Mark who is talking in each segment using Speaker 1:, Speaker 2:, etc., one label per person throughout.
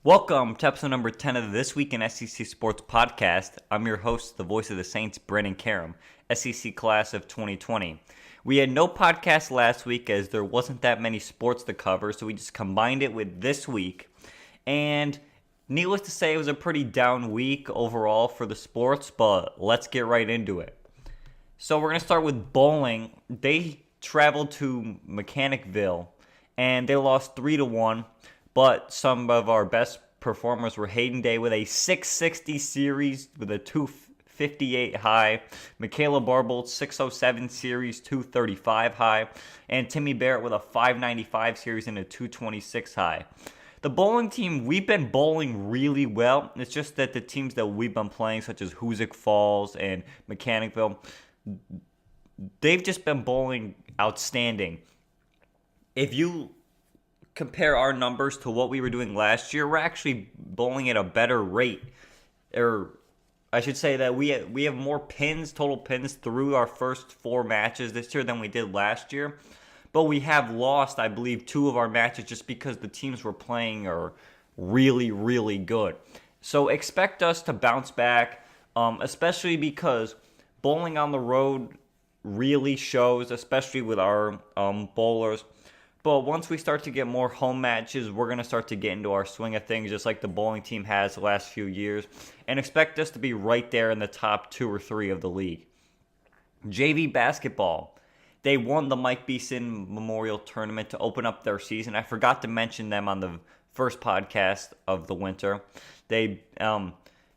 Speaker 1: Welcome to episode number 10 of This Week in SCC Sports Podcast. I'm your host, the voice of the Saints, Brennan Karam, SCC class of 2020. We had no podcast last week as there wasn't that many sports to cover, so we just combined it with this week. And needless to say, it was a pretty down week overall for the sports, but let's get right into it. So we're going to start with bowling. They traveled to Mechanicville, and they lost 3-1. But some of our best performers were Hayden Day with a 660 series with a 258 high, Michaela Barbold 607 series, 235 high, and Timmy Barrett with a 595 series and a 226 high. The bowling team, we've been bowling really well. It's just that the teams that we've been playing, such as Hoosick Falls and Mechanicville, they've just been bowling outstanding. If you compare our numbers to what we were doing last year, we're actually bowling at a better rate. Or I should say that we have more total pins through our first 4 matches this year than we did last year. But we have lost, I believe, 2 of our matches just because the teams we're playing are really, really good. So expect us to bounce back, especially because bowling on the road really shows, especially with our bowlers. But once we start to get more home matches, we're going to start to get into our swing of things, just like the bowling team has the last few years, and expect us to be right there in the top 2 or 3 of the league. JV basketball, they won the Mike Beeson Memorial Tournament to open up their season. I forgot to mention them on the first podcast of the winter.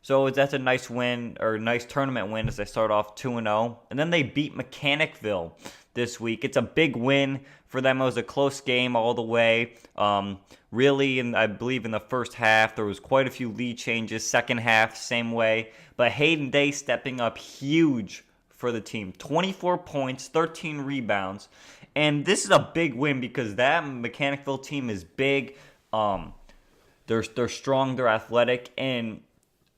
Speaker 1: So that's a nice win, or nice tournament win, as they start off 2-0. And then they beat Mechanicville this week. It's a big win for them. It was a close game all the way. Really, I believe in the first half, there was quite a few lead changes. Second half, same way. But Hayden Day stepping up huge for the team. 24 points, 13 rebounds. And this is a big win because that Mechanicville team is big. They're strong, they're athletic, and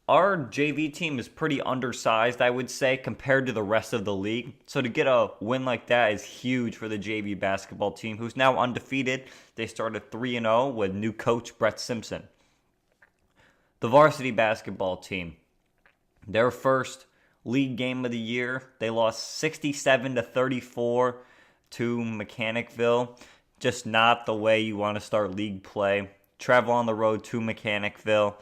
Speaker 1: our JV team is pretty undersized, I would say, compared to the rest of the league. So to get a win like that is huge for the JV basketball team, who's now undefeated. They started 3-0 with new coach Brett Simpson. The varsity basketball team, their first league game of the year, they lost 67-34 to Mechanicville. Just not the way you want to start league play. Travel on the road to Mechanicville,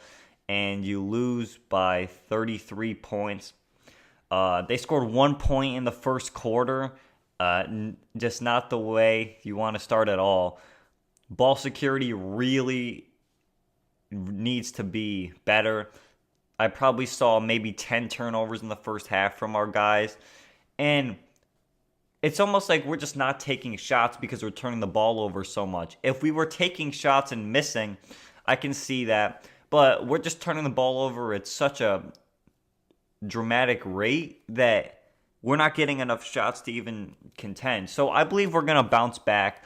Speaker 1: and you lose by 33 points. They scored 1 point in the first quarter. Just not the way you want to start at all. Ball security really needs to be better. I probably saw maybe 10 turnovers in the first half from our guys. And it's almost like we're just not taking shots because we're turning the ball over so much. If we were taking shots and missing, I can see that. But we're just turning the ball over at such a dramatic rate that we're not getting enough shots to even contend. So I believe we're going to bounce back.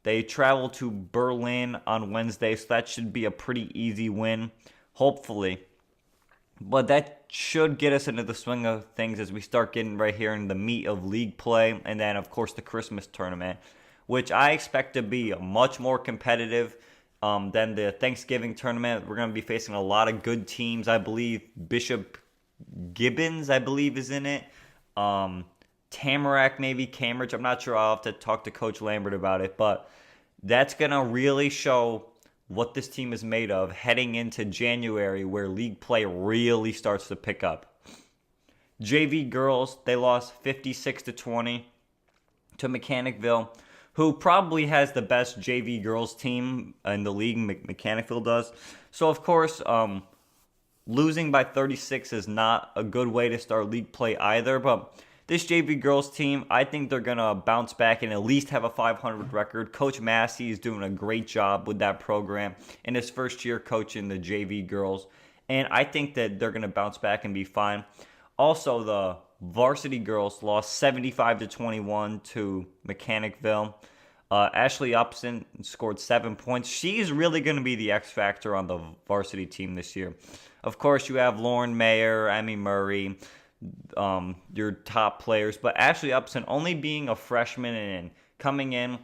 Speaker 1: They travel to Berlin on Wednesday, so that should be a pretty easy win, hopefully. But that should get us into the swing of things as we start getting right here in the meat of league play. And then, of course, the Christmas tournament, which I expect to be much more competitive than the Thanksgiving tournament. We're going to be facing a lot of good teams. I believe Bishop Gibbons, is in it. Tamarack, maybe Cambridge. I'm not sure. I'll have to talk to Coach Lambert about it. But that's going to really show what this team is made of heading into January, where league play really starts to pick up. JV girls, they lost 56-20 to Mechanicville, who probably has the best JV girls team in the league. Mechanicville does. So, of course, losing by 36 is not a good way to start league play either. But this JV girls team, I think they're going to bounce back and at least have a 500 record. Coach Massey is doing a great job with that program in his first year coaching the JV girls. And I think that they're going to bounce back and be fine. Also, the varsity girls lost 75-21 to Mechanicville. Ashley Upson scored 7 points. She's really going to be the X factor on the varsity team this year. Of course, you have Lauren Mayer, Emmy Murray, your top players. But Ashley Upson, only being a freshman and coming in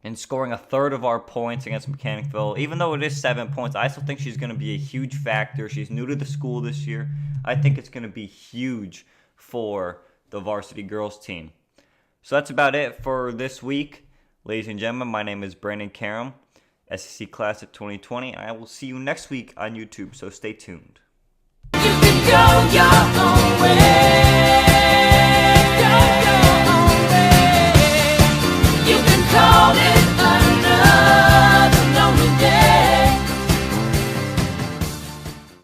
Speaker 1: and scoring a third of our points against Mechanicville. Even though it is 7 points, I still think she's going to be a huge factor. She's new to the school this year. I think it's going to be huge for the varsity girls team. So that's about it for this week. Ladies and gentlemen, my name is Brandon Karam, SCC Class of 2020. I will see you next week on YouTube, so stay tuned.
Speaker 2: You can go your own